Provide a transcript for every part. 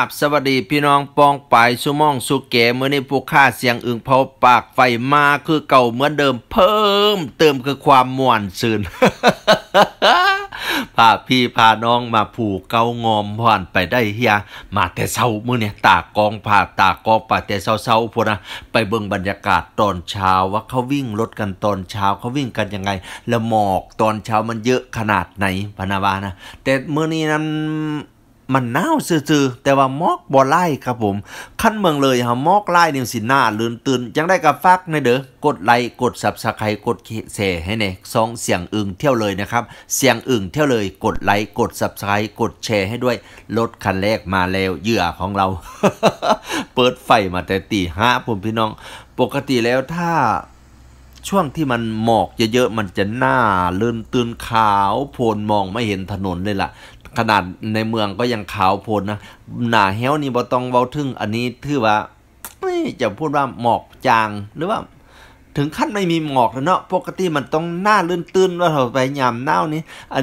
บสวัสดีพี่น้องปองปายสุมองสุเกมื้อนี้ผู้ค่าเสียงอึ่งเผาปากไฟมาคือเก่าเหมือนเดิมเพิ่มเติมคือความม่วนซื่น พาพี่พาน้องมาผูกเกางอมผ่านไปได้เฮียมาแต่เช้ามื้อเนี่ยตากองผ่าตากองป่าแต่เช้าๆพุ่นนะไปเบิ่งบรรยากาศตอนเช้าว่าเขาวิ่งรถกันตอนเช้าเขาวิ่งกันยังไงแล้วหมอกตอนเช้ามันเยอะขนาดไหนพะนะว่านะแต่มื้อนี้นั้นมันหนาวซื่อๆแต่ว่าหมอกบ่ไล่ครับผมคันเมืองเลยหมอกไล่นี่สิหน้าลื่นตื่นจังได้ก็ฝากในเด้อกดไลค์กด Subscribe กดแชร์ให้แน่2เสียงอึ่งเที่ยวเลยนะครับเสียงอึ่งเที่ยวเลยกดไลค์กด Subscribe กดแชร์ให้ด้วยรถคันแรกมาแล้วเหยื่อของเรา เปิดไฟมาแต่ตี 5ผมพี่น้องปกติแล้วถ้าช่วงที่มันหมอกเยอะๆมันจะหน้าลื่นตื่นขาวโพลนมองไม่เห็นถนนเลยล่ะขนาดในเมืองก็ยังขาวโพลนนะหน้าแห้วนี่บ่ต้องเว้าถึงอันนี้ถือว่าจะพูดว่าหมอกจางหรือว่าถึงขั้นไม่มีหมอกแล้วเนาะปกติมันต้องหน้าลื่นตื้นว่าเราไปยามหนาวนี้อัน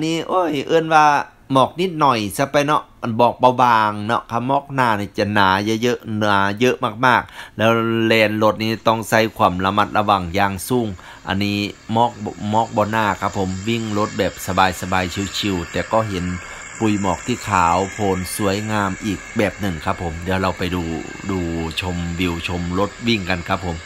นี้โอ้ยเอิ้นว่าหมอกนิดหน่อยซะไปเนาะมันบอกเบาบางเนาะคำหมอกหน้านี่จะหนาเยอะๆหนาเยอะมากๆแล้วเลนรถนี้ต้องใส่ความระมัดระวังอย่างสูงอันนี้หมอกบนหน้าครับผมวิ่งรถแบบสบายๆชิวๆแต่ก็เห็นปุยหมอกที่ขาวโพลนสวยงามอีกแบบหนึ่งครับผมเดี๋ยวเราไปดูชมวิวชมรถวิ่งกันครับผม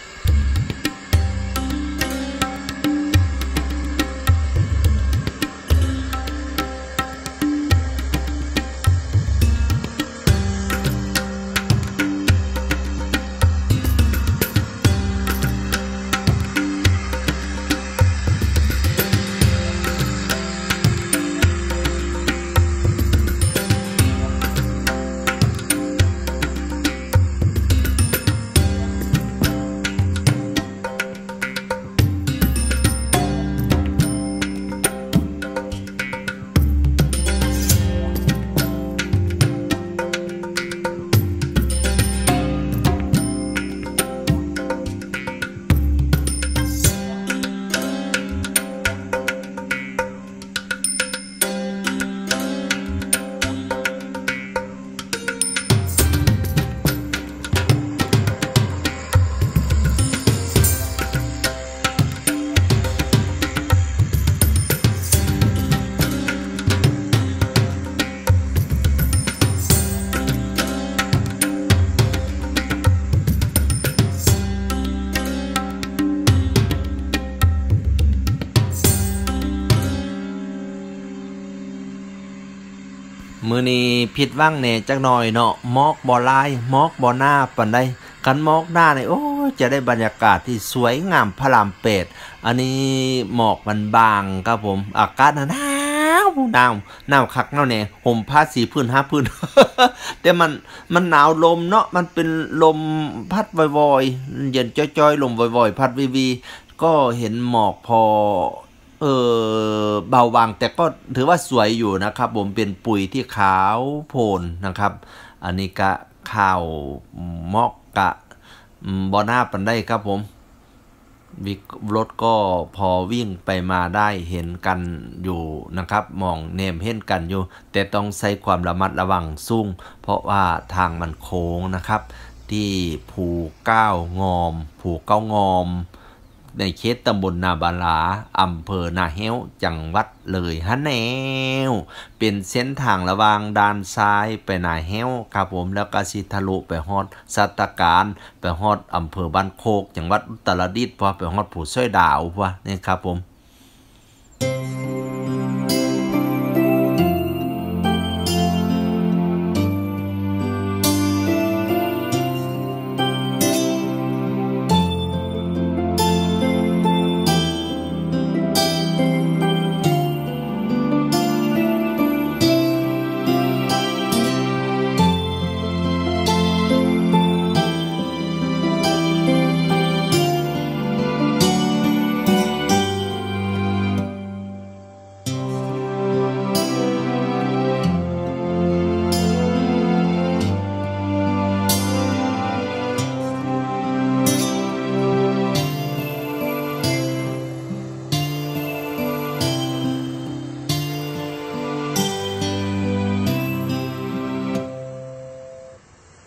มื้อนี้ผิดหวังแหน่จักหน่อยเนาะหมอกบ่ลายหมอกบ่หน้าปานใดคันหมอกหน้านี่โอ้จะได้บรรยากาศที่สวยงามพระราม8อันนี้หมอกมันบางครับผมอากาศหนาวคักเนาะแหน่ห่มผ้า4พื้น5พื้น แต่มันหนาวลมเนาะมันเป็นลมพัดวอยๆเย็นจ้อยๆลมวอยๆพัดวีๆก็เห็นหมอกพอเบาบางแต่ก็ถือว่าสวยอยู่นะครับผมเป็นปุ๋ยที่ขาวโพลนนะครับอันนี้กะข้าวมอกกะบ่หน้าปันได้ครับผมรถก็พอวิ่งไปมาได้เห็นกันอยู่นะครับมองเนมเห็นกันอยู่แต่ต้องใช้ความระมัดระวังสูงเพราะว่าทางมันโค้งนะครับที่ภูเก้างอมในเขตตำบลนาบาลาอำเภอนาแห้วจังหวัดเลยฮะแนวเป็นเส้นทางระหว่างด้านซ้ายไปนาแห้วครับผมแล้วก็สิทะลุไปฮอดสัตการไปฮอดอำเภอบ้านโคกจังหวัดอุตรดิตถ์พอไปฮอดผู้ช่วยดาวพอนี่ครับผม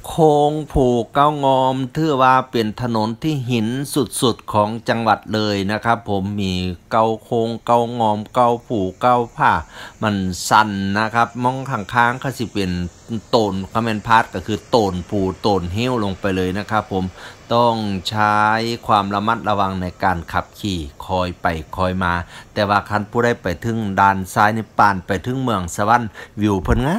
โค้งผูกเก้างอมถือว่าเป็นถนนที่หินสุดๆของจังหวัดเลยนะครับผมมีเก้าโค้งเก้างอมเก้าผูกเก้าผ้ามันสั่นนะครับมองข้างๆก็สิเป็นโตนคอมเมนพาร์ทก็คือโตนผูโตนเหี้ยวลงไปเลยนะครับผมต้องใช้ความระมัดระวังในการขับขี่คอยไปคอยมาแต่ว่าคันผู้ได้ไปถึงด้านซ้ายนี่ปานไปถึงเมืองสวรรค์วิวเพิ่นง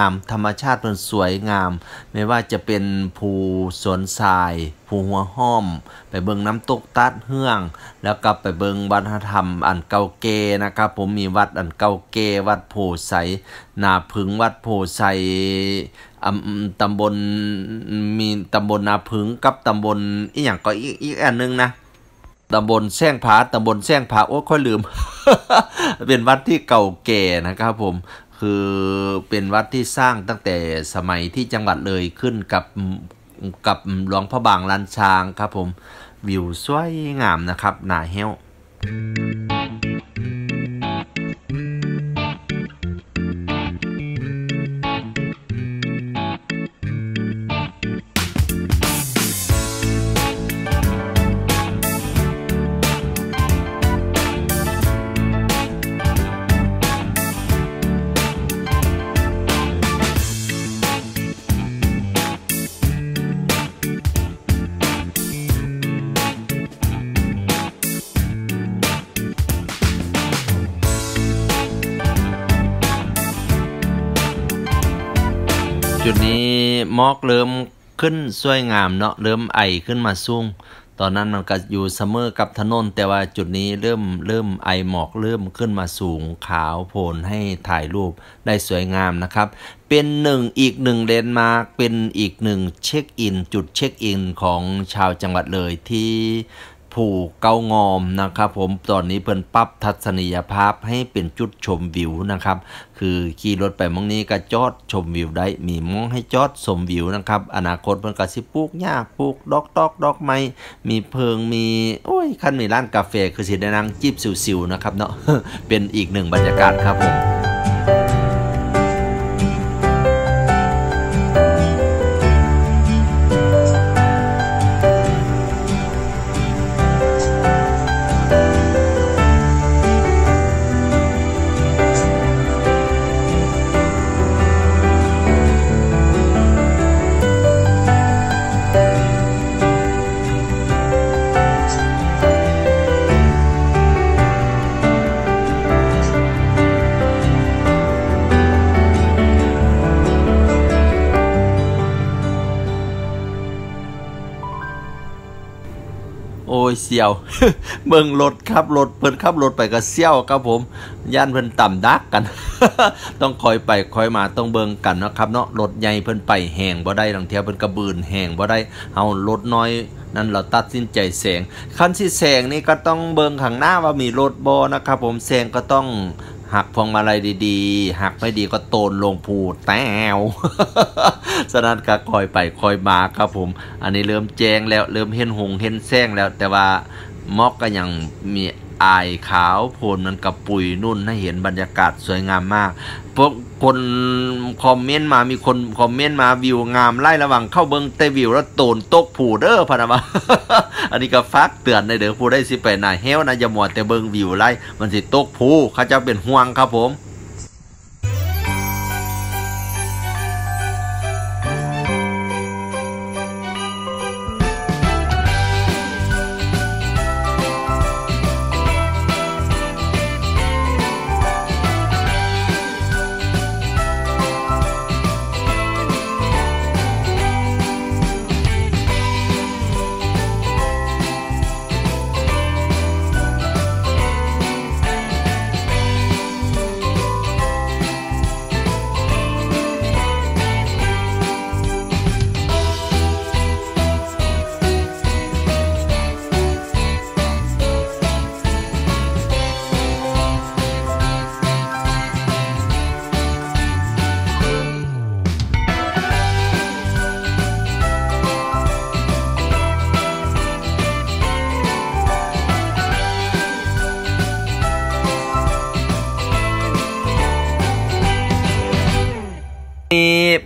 ามธรรมชาติเพิ่นสวยงามไม่ว่าจะเป็นภูสวนทรายภูหัวห้อมไปเบิงน้ำตกตัดเฮืองแล้วก็ไปเบิงวัฒนธรรมอันเก่าแก่นะครับผมมีวัดอันเก่าแก่วัดโพไสนาผึ้งวัดโพไสตำบลมีตำบลนาผึ้งกับตำบลอีกอย่างก็อีกอันนึงนะตำบลแซงผาตำบลแซงผาโอ้ค่อยลืม เป็นวัดที่เก่าแก่นะครับผมคือเป็นวัดที่สร้างตั้งแต่สมัยที่จังหวัดเลยขึ้นกับหลวงพระบางลานช้างครับผมวิวสวยงามนะครับหน้าแห้วจุดนี้หมอกเริ่มขึ้นสวยงามเนาะเริ่มไอขึ้นมาสูงตอนนั้นมันก็อยู่เสมอกับถนนแต่ว่าจุดนี้เริ่มไอหมอกเริ่มขึ้นมาสูงขาวโพลนให้ถ่ายรูปได้สวยงามนะครับเป็นอีกหนึ่งเลนด์มาร์คเป็นอีกหนึ่งเช็คอินจุดเช็คอินของชาวจังหวัดเลยที่ภูเก้างอมนะครับผมตอนนี้เพิ่นปรับทัศนียภาพให้เป็นจุดชมวิวนะครับคือขี่รถไปมองนี้ก็จอดชมวิวได้มีมองให้จอดชมวิวนะครับอนาคตเพิ่นก็สิปลูกหญ้าปลูกดอกไม้มีเพิงมีโอ้ยคันมีร้านกาแฟคือสิได้นั่งจิบสิวๆนะครับเนาะ เป็นอีกหนึ่งบรรยากาศครับผมโอ้ยเสี่ยว เบิ่งรถครับรถเพิ่นขับรถไปก็เสี่ยวครับผมย่านเพิ่นต่ำดักกัน ต้องคอยไปคอยมาต้องเบิ่งกันนะครับเนาะรถใหญ่เพิ่นไปแห้งบ่ได้บางเที่ยเพิ่นกระบืนแห้งบ่ได้เฮารถน้อยนั่นเราตัดสินใจแซงคันสิแซงนี่ก็ต้องเบิ่งข้างหน้าว่ามีรถบ่นะครับผมแซงก็ต้องหักพวงมาลัยดีๆหักไม่ดีก็โตนลงภูแต้ว ฉะนั้นก็คอยไปคอยมาครับผมอันนี้เริ่มแจ้งแล้วเริ่มเห็นหงเห็นแสงแล้วแต่ว่ามอกก็ยังมีอายขาวโพลนมันกับปุยนุ่นให้เห็นบรรยากาศสวยงามมากพวกคนคอมเมนต์มามีคนคอมเมนต์มาวิวงามไล่ระหว่างเข้าเบิ้งแต่วิวแล้วโตนตกผูเด้อพะนะมา อันนี้ก็ฝากเตือนในเด้อผู้ได้สิไปหน้าเฮวนะอย่ามัวแต่เบิ้งวิวไล่มันสิตกผูเขาจะเป็นห่วงครับผม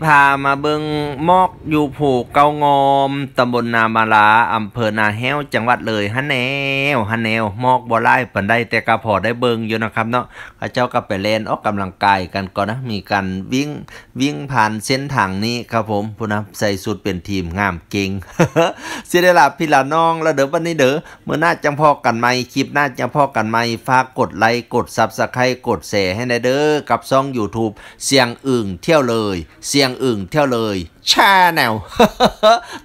พามาเบิงมอกอยู่ผูกเกางอมตำบลนามาลาอำเภอนาแห้วจังหวัดเลยฮันแนวมอกบ่ไล่ปันได้แต่ก็พอได้เบิงอยู่นะครับเนาะเขาเจ้าก็ไปเล่นออกกำลังกายกันก่อนนะมีการวิ่งผ่านเส้นทางนี้ครับผมผู้นำใส่สุดเป็นทีมงามเก่ง เสียได้ละพี่ละน้องแล้วเดี๋ยววันนี้เด้อเมื่อหน้าจังพอกันใหม่คลิปหน้าจังพอกันใหม่ฝากกดไลค์กด Subscribe กดแชร์ให้ได้เด้อกับช่อง YouTube เสียงอึ่งเที่ยวเลยเสียงอึ่งเที่ยวเลยชาแนล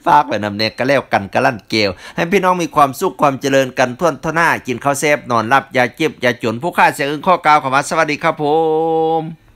ฝากไว้นำเนกก็แล้วกันกะลั่นเกลให้พี่น้องมีความสุขความเจริญกันทั่วหน้ากินข้าวแซ่บนอนหลับอย่าเจ็บอย่าจนผู้ฆ่าเสียงอึ่งข้อกาวขอมาสวัสดีครับผม